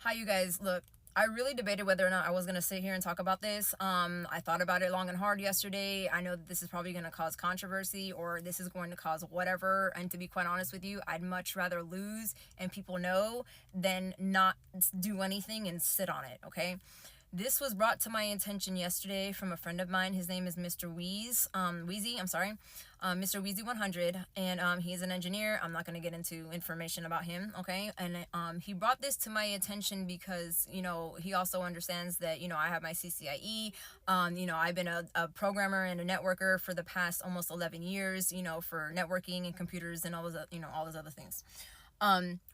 Hi, you guys. Look, I really debated whether or not I was going to sit here and talk about this. I thought about it long and hard yesterday. I know that this is probably going to cause controversy or this is going to cause whatever. And to be quite honest with you, I'd much rather lose and people know than not do anything and sit on it, okay? This was brought to my attention yesterday from a friend of mine. His name is Mr. Wheezy, Mr. Wheezy 100, and he's an engineer. I'm not going to get into information about him, okay? And he brought this to my attention because, he also understands that, I have my CCIE. I've been a programmer and a networker for the past almost 11 years, for networking and computers and all those other things.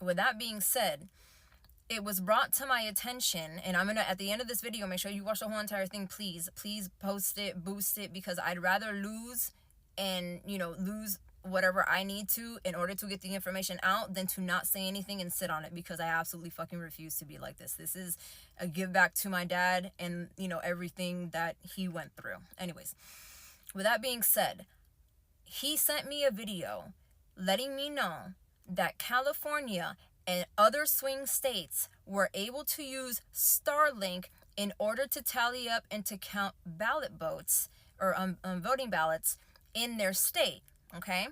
With that being said, it was brought to my attention, and I'm gonna, at the end of this video, make sure you watch the whole entire thing. Please post it, boost it, because I'd rather lose and lose whatever I need to in order to get the information out than to not say anything and sit on it, because I absolutely fucking refuse to be like this. This is a give back to my dad and everything that he went through. Anyways, with that being said, he sent me a video letting me know that California and other swing states were able to use Starlink in order to tally up and to count ballot votes or voting ballots in their state, okay?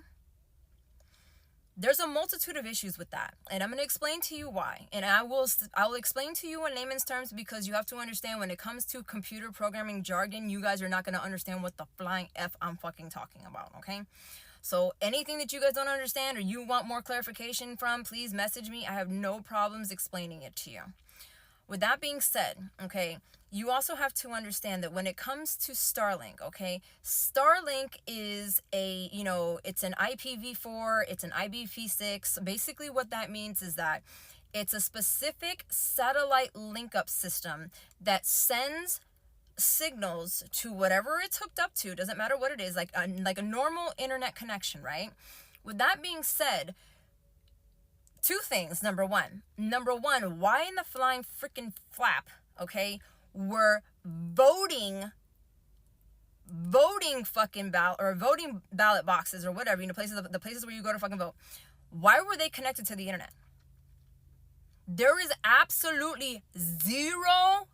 There's a multitude of issues with that, and I'm going to explain to you why. And I'll explain to you in layman's terms, because you have to understand, when it comes to computer programming jargon, you guys are not going to understand what the flying F I'm fucking talking about, okay? So anything that you guys don't understand or you want more clarification from, please message me. I have no problems explaining it to you. With that being said, okay, you also have to understand that when it comes to Starlink, okay, Starlink is it's an IPv4, it's an IPv6. Basically what that means is that it's a specific satellite link-up system that sends signals to whatever it's hooked up to. Doesn't matter what it is, like a normal internet connection, right? With that being said, two things. Number one, why in the flying freaking flap, okay, were voting fucking voting ballot boxes or whatever, the places where you go to fucking vote, why were they connected to the internet? There is absolutely zero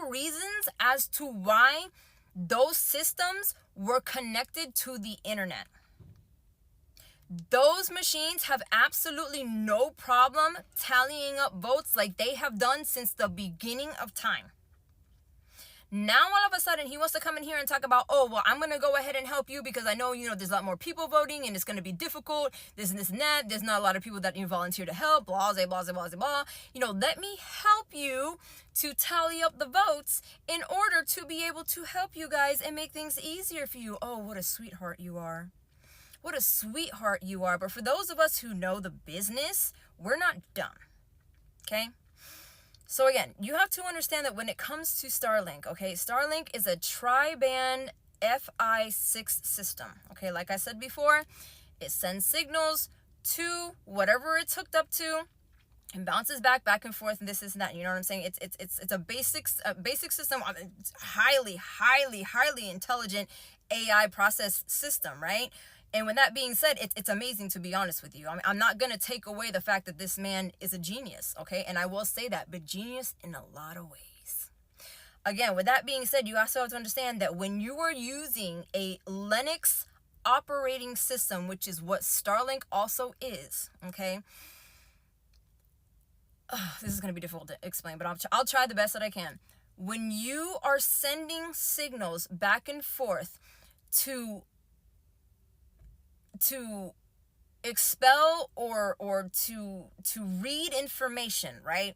reasons as to why those systems were connected to the internet. Those machines have absolutely no problem tallying up votes like they have done since the beginning of time. Now, all of a sudden, he wants to come in here and talk about, oh, well, I'm going to go ahead and help you because I know, there's a lot more people voting and it's going to be difficult, this and this and that. There's not a lot of people that volunteer to help, blah, blah, blah, blah, blah. Let me help you to tally up the votes in order to be able to help you guys and make things easier for you. Oh, what a sweetheart you are. What a sweetheart you are. But for those of us who know the business, we're not dumb. Okay? So again, you have to understand that when it comes to Starlink, okay, Starlink is a tri-band Fi6 system. Okay, like I said before, it sends signals to whatever it's hooked up to and bounces back and forth, and this and that. You know what I'm saying? It's a basic system, highly intelligent AI process system, right? And with that being said, it's amazing, to be honest with you. I'm not going to take away the fact that this man is a genius, okay? And I will say that, but genius in a lot of ways. Again, with that being said, you also have to understand that when you are using a Linux operating system, which is what Starlink also is, okay? This is going to be difficult to explain, but I'll try the best that I can. When you are sending signals back and forth to expel or to read information, right?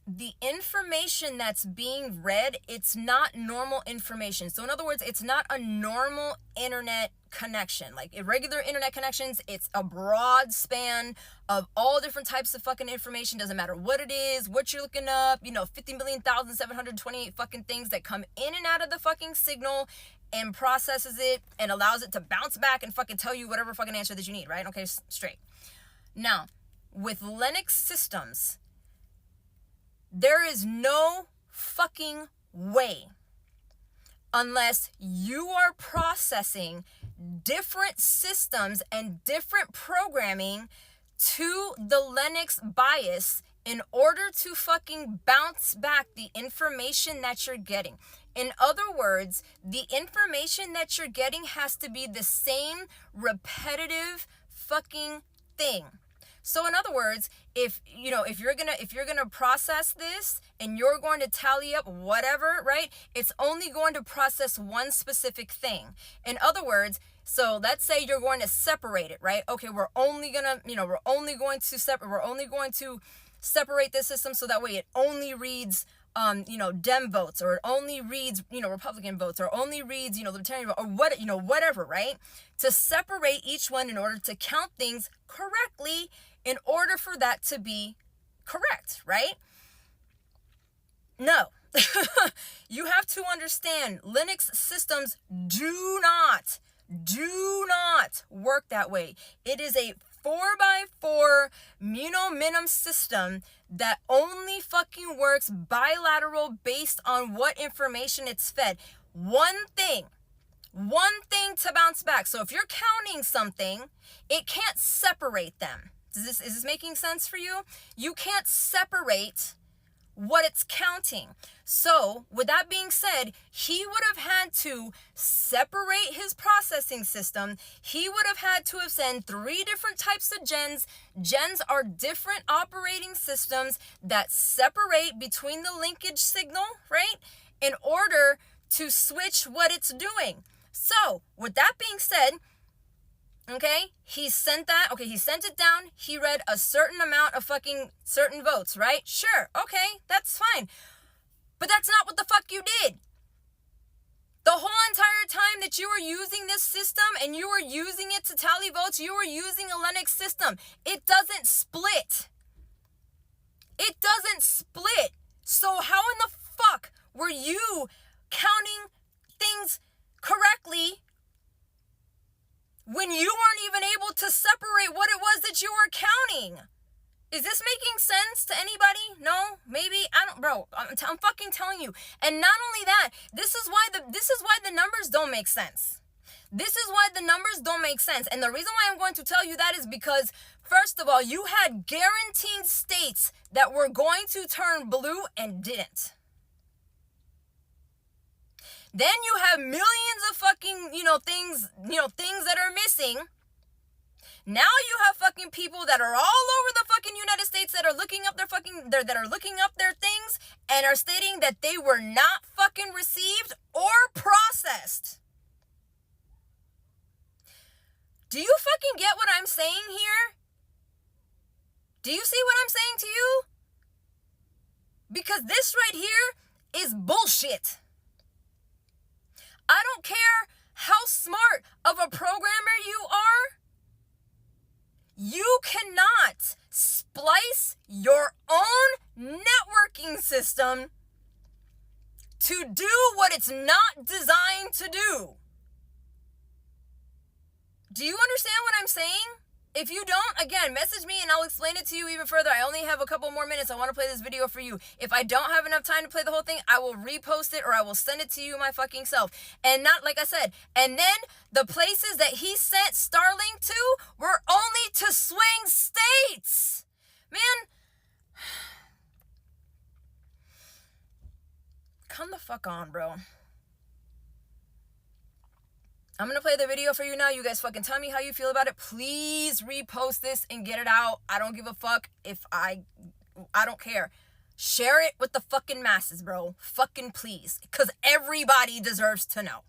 The information that's being read, it's not normal information. So in other words, it's not a normal internet connection. Like irregular internet connections, it's a broad span of all different types of fucking information. Doesn't matter what it is, what you're looking up, 50,728 fucking things that come in and out of the fucking signal and processes it and allows it to bounce back and fucking tell you whatever fucking answer that you need, right? Okay, straight. Now, with Linux systems, there is no fucking way, unless you are processing different systems and different programming to the Linux bias in order to fucking bounce back the information that you're getting. In other words, the information that you're getting has to be the same repetitive fucking thing. So in other words, if you're gonna process this and you're going to tally up whatever, right? It's only going to process one specific thing. In other words, so let's say you're going to separate it, right? Okay, we're only going to separate this system so that way it only reads Dem votes, or it only reads, Republican votes, or only reads, Libertarian vote, or whatever, right? To separate each one in order to count things correctly in order for that to be correct, right? No. You have to understand, Linux systems do not work that way. It is a 4x4 minim system that only fucking works bilateral based on what information it's fed. One thing to bounce back. So if you're counting something, it can't separate them. Is this making sense for you? You can't separate what it's counting. So with that being said, he would have had to separate his processing system. He would have had to have sent 3 different types of gens. Gens are different operating systems that separate between the linkage signal, right? In order to switch what it's doing. So with that being said, okay, he sent it down. He read a certain amount of fucking certain votes, right? Sure, okay, that's fine. But that's not what the fuck you did. The whole entire time that you were using this system and you were using it to tally votes, you were using a Linux system. It doesn't split. It doesn't split. So how in the fuck were you counting things correctly when you weren't even able to separate what it was that you were counting? Is this making sense to anybody? No? Maybe? I don't, bro. I'm fucking telling you. And not only that, this is why the numbers don't make sense. This is why the numbers don't make sense. And the reason why I'm going to tell you that is because, first of all, you had guaranteed states that were going to turn blue and didn't. Then you have millions of fucking, things that are missing. Now you have fucking people that are all over the fucking United States that are looking up their things and are stating that they were not fucking received or processed. Do you fucking get what I'm saying here? Do you see what I'm saying to you? Because this right here is bullshit. I don't care how smart of a programmer you are. You cannot splice your own networking system to do what it's not designed to do. Do you understand what I'm saying? If you don't, again, message me and I'll explain it to you even further. I only have a couple more minutes. I want to play this video for you. If I don't have enough time to play the whole thing, I will repost it or I will send it to you my fucking self. And not, like I said, and then the places that he sent Starlink to were only to swing states. Man, come the fuck on, bro. I'm going to play the video for you now. You guys fucking tell me how you feel about it. Please repost this and get it out. I don't give a fuck if I don't care. Share it with the fucking masses, bro. Fucking please. Because everybody deserves to know.